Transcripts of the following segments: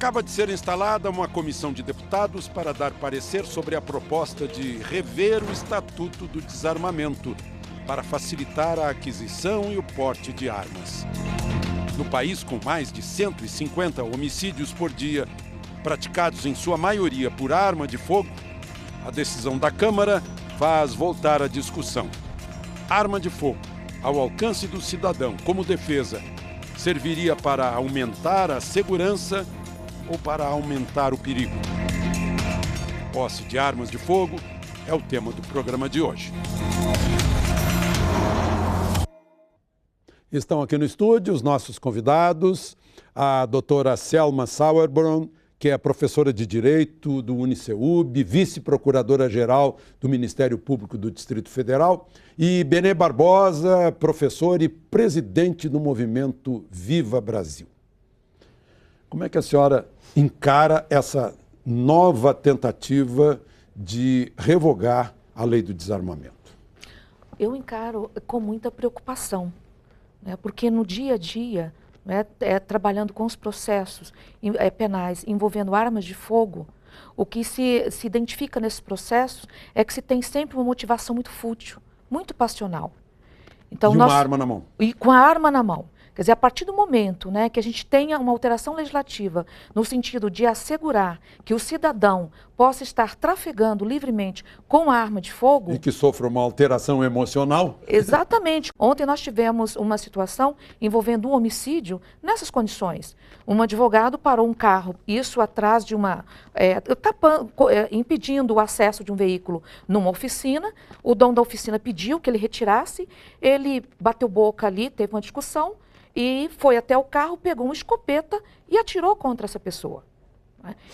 Acaba de ser instalada uma comissão de deputados para dar parecer sobre a proposta de rever o Estatuto do Desarmamento, para facilitar a aquisição e o porte de armas. No país, com mais de 150 homicídios por dia, praticados em sua maioria por arma de fogo, a decisão da Câmara faz voltar a discussão. Arma de fogo, ao alcance do cidadão como defesa, serviria para aumentar a segurança ou para aumentar o perigo? Posse de armas de fogo é o tema do programa de hoje. Estão aqui no estúdio os nossos convidados, a doutora Selma Sauerborn, que é professora de Direito do UniCeub, vice-procuradora-geral do Ministério Público do Distrito Federal, e Benê Barbosa, professor e presidente do movimento Viva Brasil. Como é que a senhora encara essa nova tentativa de revogar a lei do desarmamento? Eu encaro com muita preocupação, né, porque no dia a dia, né, trabalhando com os processos penais envolvendo armas de fogo, o que se identifica nesses processos é que se tem sempre uma motivação muito fútil, muito passional. Então, uma arma na mão. E com a arma na mão. Quer dizer, a partir do momento, né, que a gente tenha uma alteração legislativa no sentido de assegurar que o cidadão possa estar trafegando livremente com a arma de fogo... E que sofra uma alteração emocional. Exatamente. Ontem nós tivemos uma situação envolvendo um homicídio nessas condições. Um advogado parou um carro, isso atrás de uma... impedindo o acesso de um veículo numa oficina. O dono da oficina pediu que ele retirasse, ele bateu boca ali, teve uma discussão, e foi até o carro, pegou uma escopeta e atirou contra essa pessoa.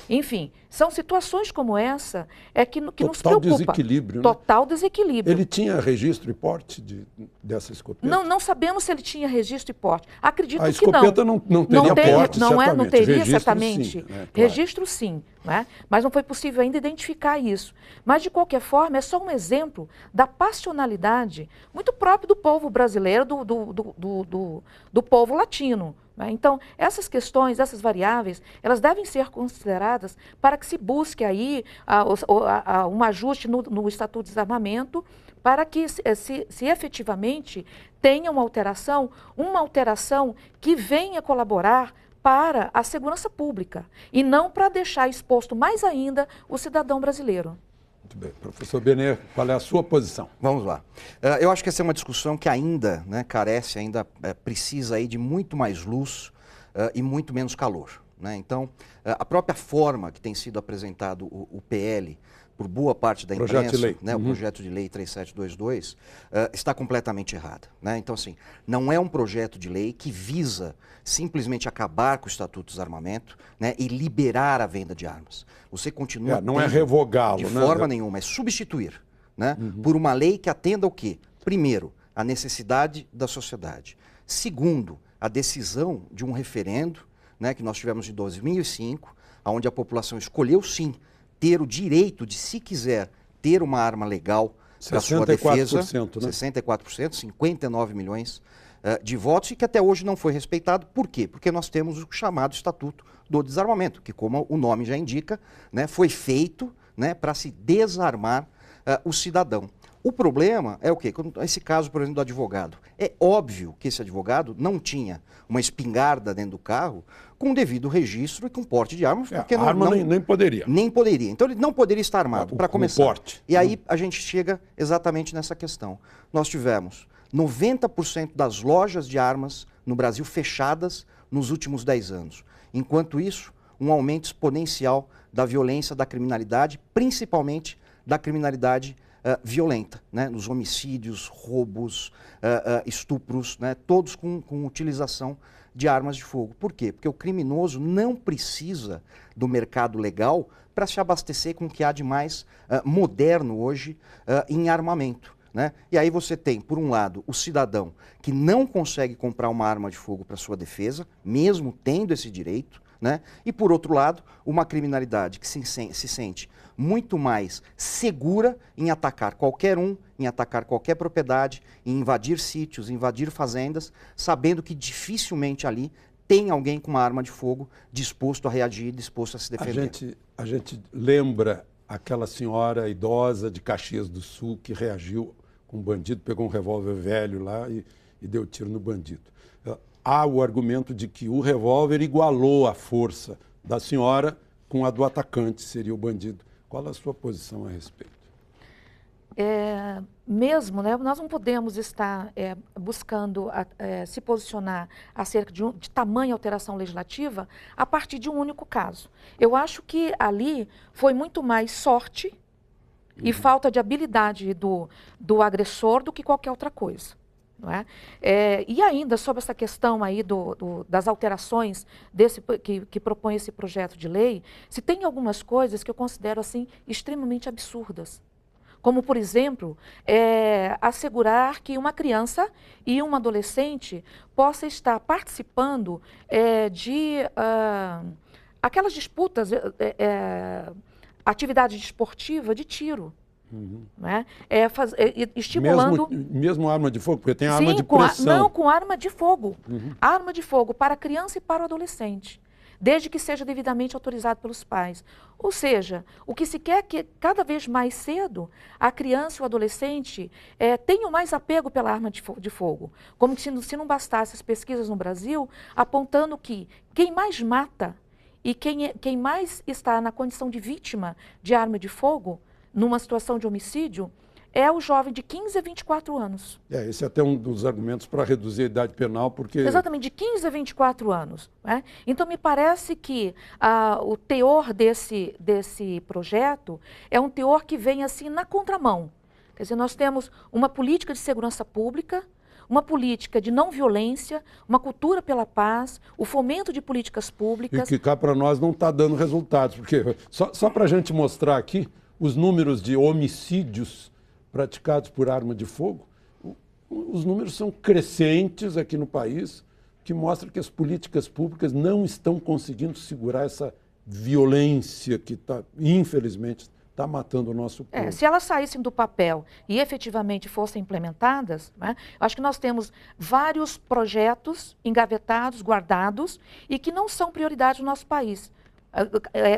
Enfim, são situações como essa que nos preocupa. Total desequilíbrio. Total desequilíbrio. Ele tinha registro e porte dessa escopeta? Não sabemos se ele tinha registro e porte. Acredito que não. A escopeta não teria porte, certamente. Não teria, registro, certamente. Sim, claro. Registro, sim. Né? Mas não foi possível ainda identificar isso. Mas, de qualquer forma, é só um exemplo da passionalidade muito própria do povo brasileiro, do povo latino. Então, essas questões, essas variáveis, elas devem ser consideradas para que se busque aí um ajuste no Estatuto de Desarmamento, para que se efetivamente tenha uma alteração que venha colaborar para a segurança pública e não para deixar exposto mais ainda o cidadão brasileiro. Muito bem. Professor Benê, qual é a sua posição? Vamos lá. Eu acho que essa é uma discussão que ainda carece, precisa aí de muito mais luz e muito menos calor. Né? Então, a própria forma que tem sido apresentado o PL por boa parte da imprensa, projeto de lei. Né, o projeto de lei 3722, está completamente errada. Né? Então, assim, não é um projeto de lei que visa simplesmente acabar com o Estatuto do Desarmamento, né, e liberar a venda de armas. Você continua... não é revogá-lo, de né? forma nenhuma, é substituir, né, por uma lei que atenda ao quê? Primeiro, a necessidade da sociedade. Segundo, a decisão de um referendo, né, que nós tivemos em 2005, onde a população escolheu, sim, ter o direito de, se quiser, ter uma arma legal para sua defesa. 64%, né? 64%, 59 milhões de votos, e que até hoje não foi respeitado. Por quê? Porque nós temos o chamado Estatuto do Desarmamento, que, como o nome já indica, né, foi feito, né, para se desarmar o cidadão. O problema é o quê? Esse caso, por exemplo, do advogado. É óbvio que esse advogado não tinha uma espingarda dentro do carro com devido registro e com porte de arma. Porque a arma nem poderia. Nem poderia. Então ele não poderia estar armado, para começar. Porte. E aí a gente chega exatamente nessa questão. Nós tivemos 90% das lojas de armas no Brasil fechadas nos últimos 10 anos. Enquanto isso, um aumento exponencial da violência, da criminalidade, principalmente da criminalidade violenta, né? Nos homicídios, roubos, estupros, né? Todos com utilização de armas de fogo. Por quê? Porque o criminoso não precisa do mercado legal para se abastecer com o que há de mais moderno hoje em armamento. Né? E aí você tem, por um lado, o cidadão que não consegue comprar uma arma de fogo para sua defesa, mesmo tendo esse direito, né? E por outro lado, uma criminalidade que se sente muito mais segura em atacar qualquer um, em atacar qualquer propriedade, em invadir sítios, invadir fazendas, sabendo que dificilmente ali tem alguém com uma arma de fogo disposto a reagir, disposto a se defender. A gente lembra aquela senhora idosa de Caxias do Sul que reagiu com um bandido, pegou um revólver velho lá e deu tiro no bandido. Há o argumento de que o revólver igualou a força da senhora com a do atacante, seria o bandido. Qual a sua posição a respeito? Mesmo, né, nós não podemos estar buscando se posicionar acerca de tamanha alteração legislativa a partir de um único caso. Eu acho que ali foi muito mais sorte e falta de habilidade do agressor do que qualquer outra coisa. Não é? E ainda sobre essa questão aí das alterações que propõe esse projeto de lei, se tem algumas coisas que eu considero assim extremamente absurdas. Como, por exemplo, assegurar que uma criança e um adolescente possa estar participando de aquelas disputas, atividade esportiva de tiro. Né? Estimulando... Mesmo arma de fogo, porque tem arma de pressão. Não, com arma de fogo. Arma de fogo para a criança e para o adolescente, desde que seja devidamente autorizado pelos pais. Ou seja, o que se quer é que cada vez mais cedo a criança e o adolescente tenham mais apego pela arma de fogo. Como se não bastasse as pesquisas no Brasil apontando que quem mais mata e quem mais está na condição de vítima de arma de fogo numa situação de homicídio, é o jovem de 15 a 24 anos. Esse é até um dos argumentos para reduzir a idade penal, porque... Exatamente, de 15 a 24 anos. Né? Então, me parece que o teor desse projeto é um teor que vem assim na contramão. Quer dizer, nós temos uma política de segurança pública, uma política de não violência, uma cultura pela paz, o fomento de políticas públicas... E que cá para nós não está dando resultados, porque só para a gente mostrar aqui, os números de homicídios praticados por arma de fogo, os números são crescentes aqui no país, que mostram que as políticas públicas não estão conseguindo segurar essa violência que infelizmente, está matando o nosso povo. Se elas saíssem do papel e efetivamente fossem implementadas, né, acho que nós temos vários projetos engavetados, guardados, e que não são prioridade no nosso país.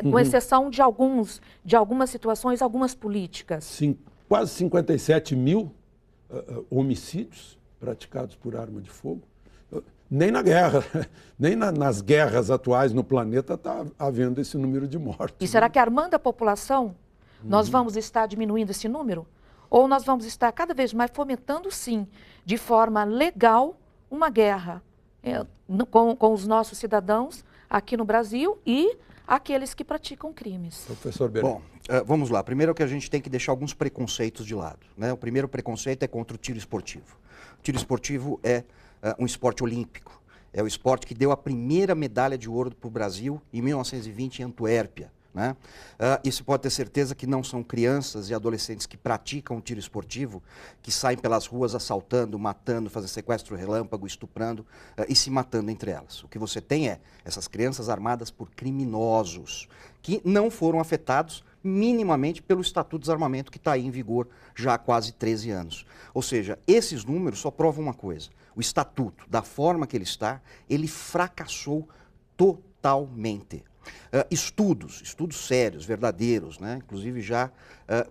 Com exceção de algumas situações, algumas políticas. Sim, quase 57 mil homicídios praticados por arma de fogo. Nem na guerra, nem nas guerras atuais no planeta está havendo esse número de mortes. E será que armando a população, nós vamos estar diminuindo esse número? Ou nós vamos estar cada vez mais fomentando, sim, de forma legal, uma guerra com os nossos cidadãos aqui no Brasil e aqueles que praticam crimes. Professor Belém. Bom, vamos lá. Primeiro que a gente tem que deixar alguns preconceitos de lado. Né? O primeiro preconceito é contra o tiro esportivo. O tiro esportivo é um esporte olímpico. É o esporte que deu a primeira medalha de ouro para o Brasil em 1920 em Antuérpia. Né? Isso pode ter certeza que não são crianças e adolescentes que praticam o tiro esportivo, que saem pelas ruas assaltando, matando, fazendo sequestro relâmpago, estuprando e se matando entre elas. O que você tem é essas crianças armadas por criminosos, que não foram afetados minimamente pelo Estatuto de Desarmamento que está aí em vigor já há quase 13 anos. Ou seja, esses números só provam uma coisa: o Estatuto, da forma que ele está, ele fracassou totalmente. Estudos sérios, verdadeiros, né? Inclusive já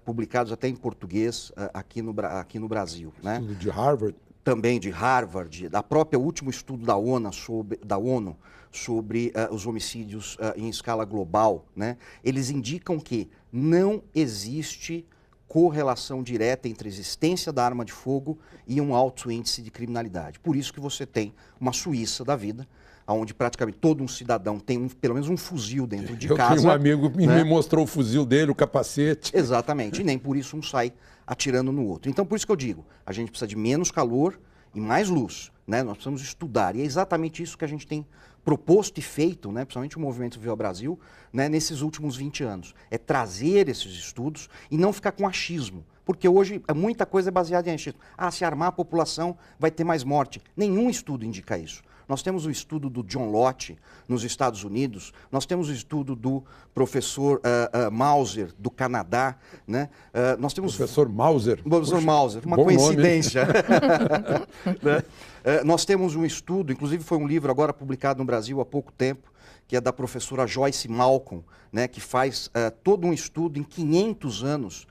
publicados até em português aqui no Brasil. Né? Estudo de Harvard? Também de Harvard, da própria último estudo da ONU sobre os homicídios em escala global. Né? Eles indicam que não existe correlação direta entre a existência da arma de fogo e um alto índice de criminalidade. Por isso que você tem uma Suíça da vida, onde praticamente todo um cidadão tem pelo menos um fuzil dentro de casa. Eu tenho um amigo que me mostrou o fuzil dele, o capacete. Exatamente, e nem por isso um sai atirando no outro. Então, por isso que eu digo, a gente precisa de menos calor e mais luz. Né? Nós precisamos estudar, e é exatamente isso que a gente tem proposto e feito, né, principalmente o Movimento Viva Brasil, né, nesses últimos 20 anos. É trazer esses estudos e não ficar com achismo. Porque hoje muita coisa é baseada em achismo. Ah, se armar a população vai ter mais morte. Nenhum estudo indica isso. Nós temos o estudo do John Lott, nos Estados Unidos, nós temos o estudo do professor Mauser, do Canadá. Né? Nós temos... Professor Mauser? Professor Mauser, uma coincidência. Né? Nós temos um estudo, inclusive foi um livro agora publicado no Brasil há pouco tempo, que é da professora Joyce Malcolm, né, que faz todo um estudo em 500 anos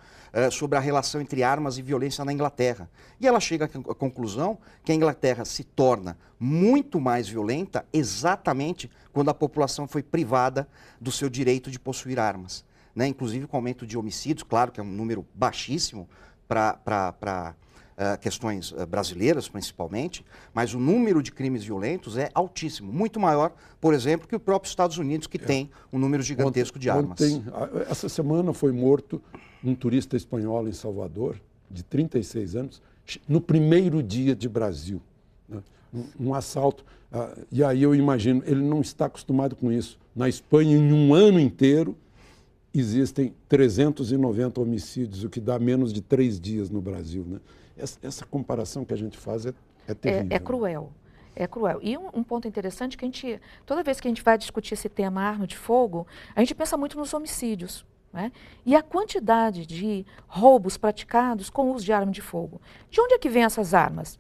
sobre a relação entre armas e violência na Inglaterra. E ela chega à conclusão que a Inglaterra se torna muito mais violenta exatamente quando a população foi privada do seu direito de possuir armas. Né? Inclusive com o aumento de homicídios, claro que é um número baixíssimo para questões brasileiras, principalmente, mas o número de crimes violentos é altíssimo, muito maior, por exemplo, que o próprio Estados Unidos, que tem um número gigantesco de armas. Essa semana foi morto um turista espanhol em Salvador, de 36 anos, no primeiro dia de Brasil. Né? Um assalto. E aí eu imagino, ele não está acostumado com isso. Na Espanha, em um ano inteiro, existem 390 homicídios, o que dá menos de 3 dias no Brasil. Né? Essa comparação que a gente faz é terrível. É cruel. É cruel. E um ponto interessante que toda vez que a gente vai discutir esse tema arma de fogo, a gente pensa muito nos homicídios. Né? E a quantidade de roubos praticados com o uso de arma de fogo. De onde é que vêm essas armas?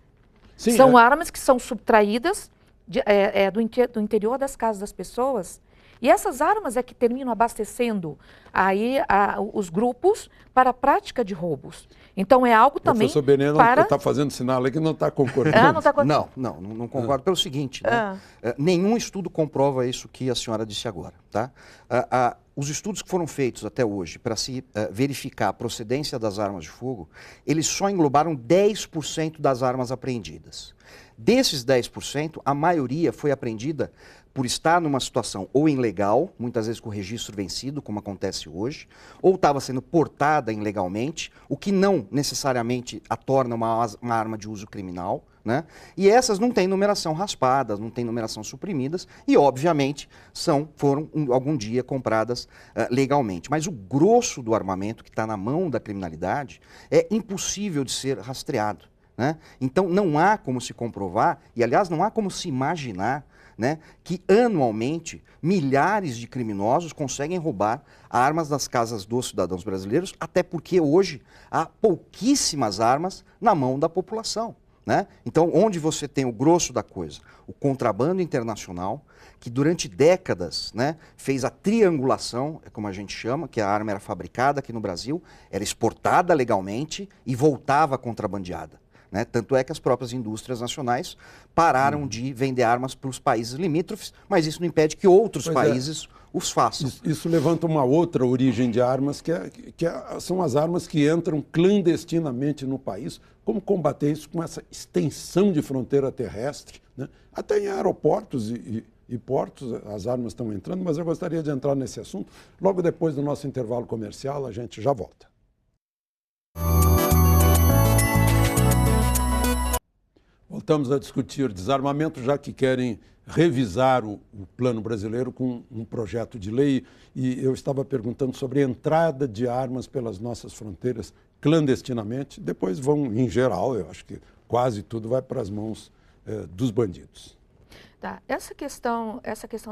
Sim, são armas que são subtraídas do interior das casas das pessoas. E essas armas é que terminam abastecendo aí os grupos para a prática de roubos. Então é algo também. O professor Benê está fazendo sinal aí que não está concordando. Não concordo pelo seguinte, né? Nenhum estudo comprova isso que a senhora disse agora. Tá? Os estudos que foram feitos até hoje para se verificar a procedência das armas de fogo, eles só englobaram 10% das armas apreendidas. Desses 10%, a maioria foi apreendida por estar numa situação ou ilegal, muitas vezes com o registro vencido, como acontece hoje, ou estava sendo portada ilegalmente, o que não necessariamente a torna uma arma de uso criminal. Né? E essas não têm numeração raspadas, não têm numeração suprimidas e, obviamente, foram algum dia compradas legalmente. Mas o grosso do armamento que está na mão da criminalidade é impossível de ser rastreado. Né? Então, não há como se comprovar, e, aliás, não há como se imaginar, né, que anualmente milhares de criminosos conseguem roubar armas das casas dos cidadãos brasileiros, até porque hoje há pouquíssimas armas na mão da população. Né? Então, onde você tem o grosso da coisa? O contrabando internacional, que durante décadas, né, fez a triangulação, como a gente chama, que a arma era fabricada aqui no Brasil, era exportada legalmente e voltava contrabandeada. Né? Tanto é que as próprias indústrias nacionais pararam de vender armas para os países limítrofes, mas isso não impede que outros países os façam. Isso levanta uma outra origem de armas, são as armas que entram clandestinamente no país. Como combater isso com essa extensão de fronteira terrestre? Né? Até em aeroportos e portos as armas estão entrando, mas eu gostaria de entrar nesse assunto. Logo depois do nosso intervalo comercial, a gente já volta. Voltamos a discutir desarmamento, já que querem revisar o plano brasileiro com um projeto de lei. E eu estava perguntando sobre a entrada de armas pelas nossas fronteiras clandestinamente. Depois vão, em geral, eu acho que quase tudo vai para as mãos dos bandidos. Tá. Essa questão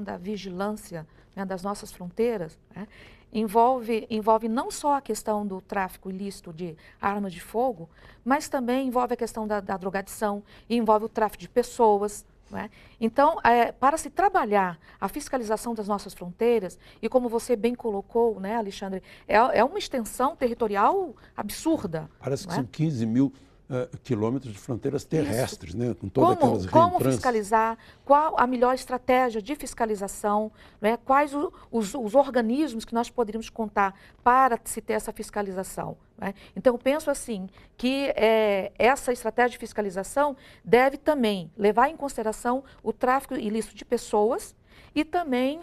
da vigilância, né, das nossas fronteiras, né, envolve não só a questão do tráfico ilícito de armas de fogo, mas também envolve a questão da drogadição, e envolve o tráfico de pessoas. Né? Então, para se trabalhar a fiscalização das nossas fronteiras, e como você bem colocou, né, Alexandre, é uma extensão territorial absurda. Parece que são 15 mil quilômetros de fronteiras terrestres, né? Com todas aquelas como reentranças. Fiscalizar, qual a melhor estratégia de fiscalização, né? Quais os organismos que nós poderíamos contar para se ter essa fiscalização. Né? Então, eu penso assim, que essa estratégia de fiscalização deve também levar em consideração o tráfico ilícito de pessoas e também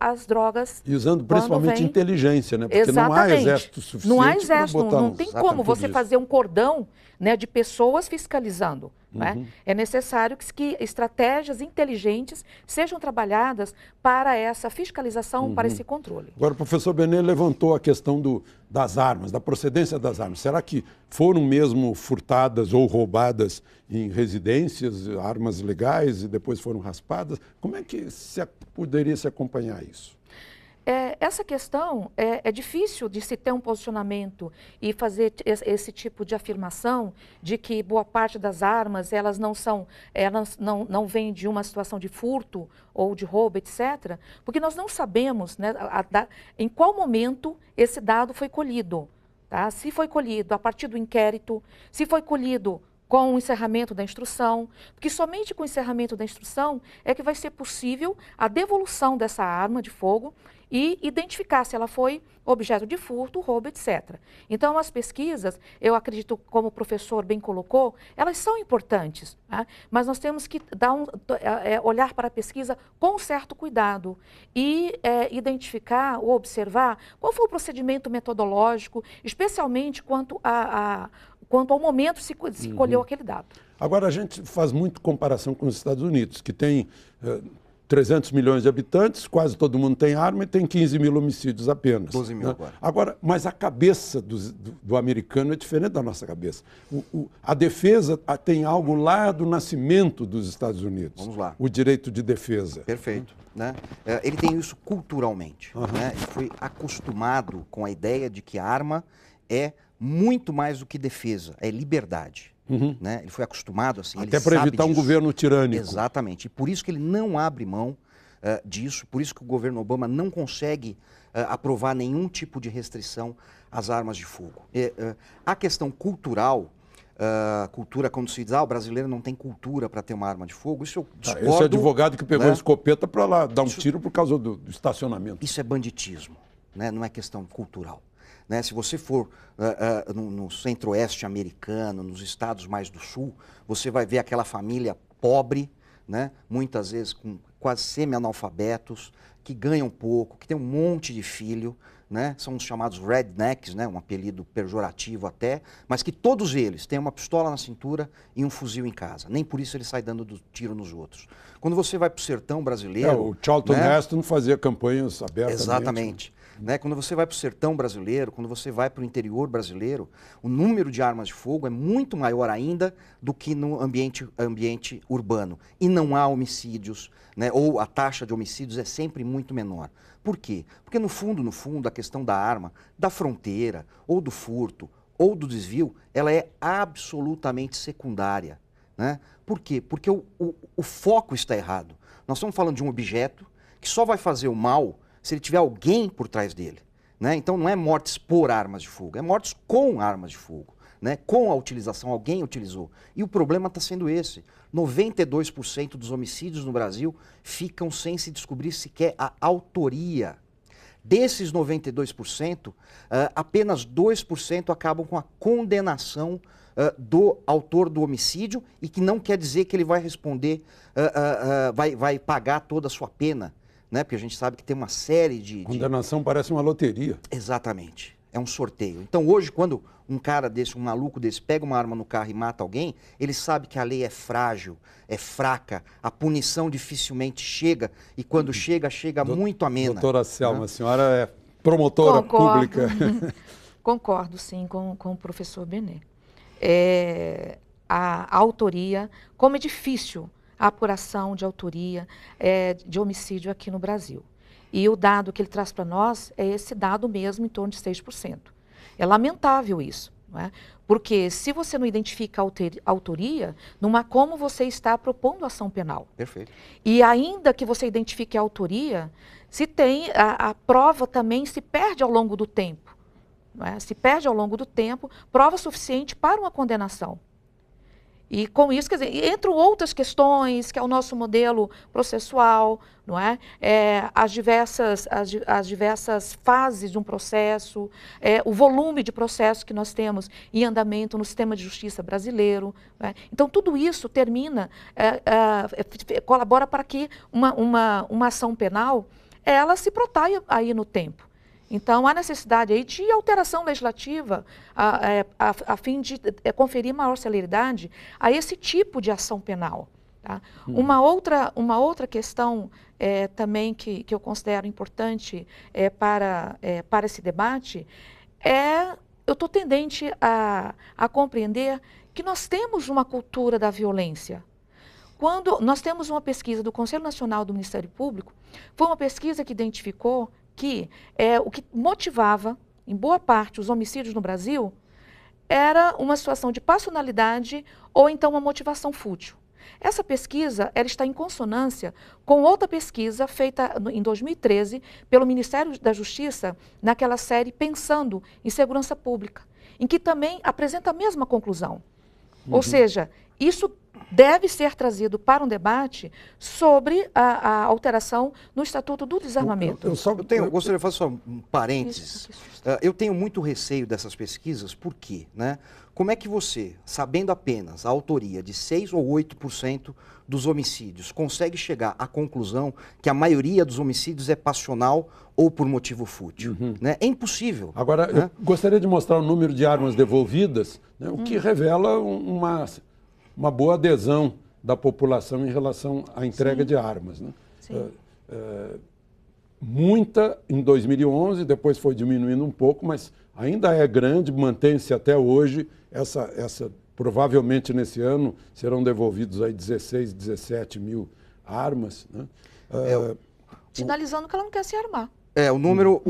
as drogas. E usando principalmente inteligência, né? Porque exatamente. Não há exército suficiente. Não há exército, não tem como você fazer um cordão né, de pessoas fiscalizando. Né? É necessário que estratégias inteligentes sejam trabalhadas para essa fiscalização, para esse controle. Agora, o professor Benet levantou a questão das armas, da procedência das armas. Será que foram mesmo furtadas ou roubadas em residências, armas legais, e depois foram raspadas? Como é que poderia se acompanhar isso? Essa questão é difícil de se ter um posicionamento e fazer esse tipo de afirmação de que boa parte das armas elas não vêm de uma situação de furto ou de roubo, etc., porque nós não sabemos, né, em qual momento esse dado foi colhido. Tá? Se foi colhido a partir do inquérito, se foi colhido com o encerramento da instrução, porque somente com o encerramento da instrução é que vai ser possível a devolução dessa arma de fogo e identificar se ela foi objeto de furto, roubo, etc. Então, as pesquisas, eu acredito, como o professor bem colocou, elas são importantes, tá? Mas nós temos que olhar para a pesquisa com certo cuidado e identificar ou observar qual foi o procedimento metodológico, especialmente quanto ao momento se colheu aquele dado. Agora, a gente faz muito comparação com os Estados Unidos, que tem 300 milhões de habitantes, quase todo mundo tem arma e tem 15 mil homicídios apenas. 12 mil agora. Agora, mas a cabeça do americano é diferente da nossa cabeça. A defesa tem algo lá do nascimento dos Estados Unidos. Vamos lá. O direito de defesa. Perfeito. Né? Ele tem isso culturalmente. Né? Ele foi acostumado com a ideia de que a arma é muito mais do que defesa, é liberdade. Né? Ele foi acostumado assim. Até para evitar um governo tirânico. Exatamente. E por isso que ele não abre mão disso, por isso que o governo Obama não consegue aprovar nenhum tipo de restrição às armas de fogo. A questão cultural, cultura, quando se diz, o brasileiro não tem cultura para ter uma arma de fogo, isso eu discordo. Esse advogado que pegou né? a escopeta para lá dar um tiro por causa do estacionamento. Isso é banditismo, né? Não é questão cultural. Né? Se você for no centro-oeste americano, nos estados mais do sul, você vai ver aquela família pobre, né? Muitas vezes com quase semi-analfabetos, que ganham pouco, que tem um monte de filho, né? São os chamados rednecks, né? Um apelido pejorativo até, mas que todos eles têm uma pistola na cintura e um fuzil em casa. Nem por isso ele sai dando tiro nos outros. Quando você vai para o sertão brasileiro... o Charlton né? Heston fazia campanhas abertamente. Exatamente. Né? Quando você vai para o sertão brasileiro, quando você vai para o interior brasileiro, o número de armas de fogo é muito maior ainda do que no ambiente urbano. E não há homicídios, né? Ou a taxa de homicídios é sempre muito menor. Por quê? Porque no fundo, a questão da arma, da fronteira, ou do furto, ou do desvio, ela é absolutamente secundária. Né? Por quê? Porque o foco está errado. Nós estamos falando de um objeto que só vai fazer o mal se ele tiver alguém por trás dele. Né? Então não é mortes por armas de fogo, é mortes com armas de fogo. Né? Com a utilização, alguém utilizou. E o problema está sendo esse. 92% dos homicídios no Brasil ficam sem se descobrir sequer a autoria. Desses 92%, apenas 2% acabam com a condenação do autor do homicídio, e que não quer dizer que ele vai responder, vai pagar toda a sua pena. Né? Porque a gente sabe que tem uma série de... Condenação parece uma loteria. Exatamente. É um sorteio. Então hoje, quando um cara desse, um maluco desse, pega uma arma no carro e mata alguém, ele sabe que a lei é frágil, é fraca, a punição dificilmente chega, e quando chega muito amena. Doutora Selma, a senhora é promotora pública. Concordo, sim, com o professor Benet. A autoria, como é difícil a apuração de autoria de homicídio aqui no Brasil. E o dado que ele traz para nós é esse dado mesmo, em torno de 6%. É lamentável isso, não é? Porque se você não identifica a autoria, não há como você está propondo ação penal. Perfeito. E ainda que você identifique a autoria, se tem a prova também se perde ao longo do tempo. Não é? Se perde ao longo do tempo, prova suficiente para uma condenação. E com isso, quer dizer, entre outras questões, que é o nosso modelo processual, não é? As diversas fases de um processo, o volume de processos que nós temos em andamento no sistema de justiça brasileiro. Não é? Então, tudo isso colabora para que uma ação penal, ela se protaia aí no tempo. Então, há necessidade aí de alteração legislativa a fim de conferir maior celeridade a esse tipo de ação penal. Tá? Uma outra questão também que eu considero importante para esse debate eu estou tendente a compreender que nós temos uma cultura da violência. Quando nós temos uma pesquisa do Conselho Nacional do Ministério Público, foi uma pesquisa que identificou que o que motivava, em boa parte, os homicídios no Brasil era uma situação de passionalidade ou então uma motivação fútil. Essa pesquisa ela está em consonância com outra pesquisa feita em 2013 pelo Ministério da Justiça, naquela série Pensando em Segurança Pública, em que também apresenta a mesma conclusão. Ou seja, isso deve ser trazido para um debate sobre a alteração no Estatuto do Desarmamento. Eu gostaria de fazer só um parênteses. Eu tenho muito receio dessas pesquisas, por quê? Né? Como é que você, sabendo apenas a autoria de 6 ou 8% dos homicídios, consegue chegar à conclusão que a maioria dos homicídios é passional ou por motivo fútil? Né? É impossível. Agora, né? eu gostaria de mostrar o número de armas devolvidas, né, o que revela uma boa adesão da população em relação à entrega de armas. Né? Muita em 2011, depois foi diminuindo um pouco, mas ainda é grande, mantém-se até hoje. Provavelmente nesse ano serão devolvidos aí 16, 17 mil armas. Né? Sinalizando que ela não quer se armar. O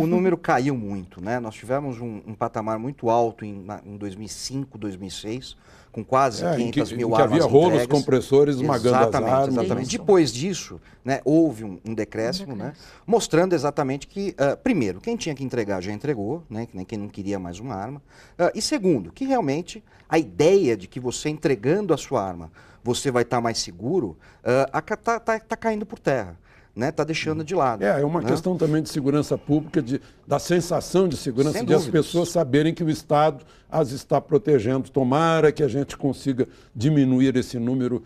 número caiu muito, né? Nós tivemos um patamar muito alto em 2005, 2006, com quase 500 mil armas havia rolos entregues. compressores esmagando as armas. Exatamente. Depois disso, né, houve um decréscimo, né, mostrando exatamente que, primeiro, quem tinha que entregar já entregou, né, quem não queria mais uma arma. E segundo, que realmente a ideia de que você entregando a sua arma, você vai estar mais seguro, está caindo por terra. Está deixando de lado. É uma questão também de segurança pública, da sensação de segurança, de as pessoas saberem que o Estado as está protegendo. Tomara que a gente consiga diminuir esse número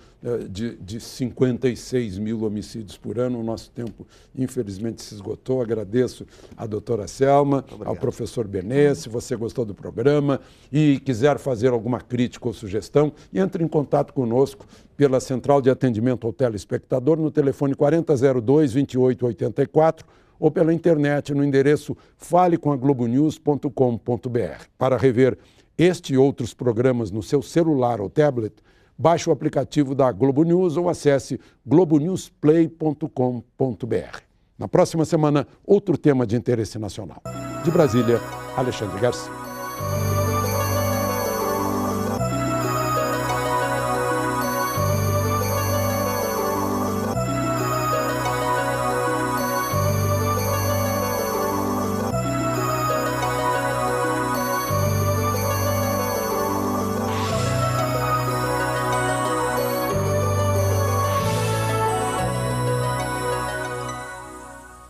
de 56 mil homicídios por ano. O nosso tempo, infelizmente, se esgotou. Agradeço à doutora Selma, ao professor Benê. Se você gostou do programa e quiser fazer alguma crítica ou sugestão, entre em contato conosco pela Central de Atendimento ao Telespectador no telefone 4002-2884 ou pela internet no endereço falecomaglobonews.com.br. Para rever este e outros programas no seu celular ou tablet, baixe o aplicativo da Globo News ou acesse globonewsplay.com.br. Na próxima semana, outro tema de interesse nacional. De Brasília, Alexandre Garcia.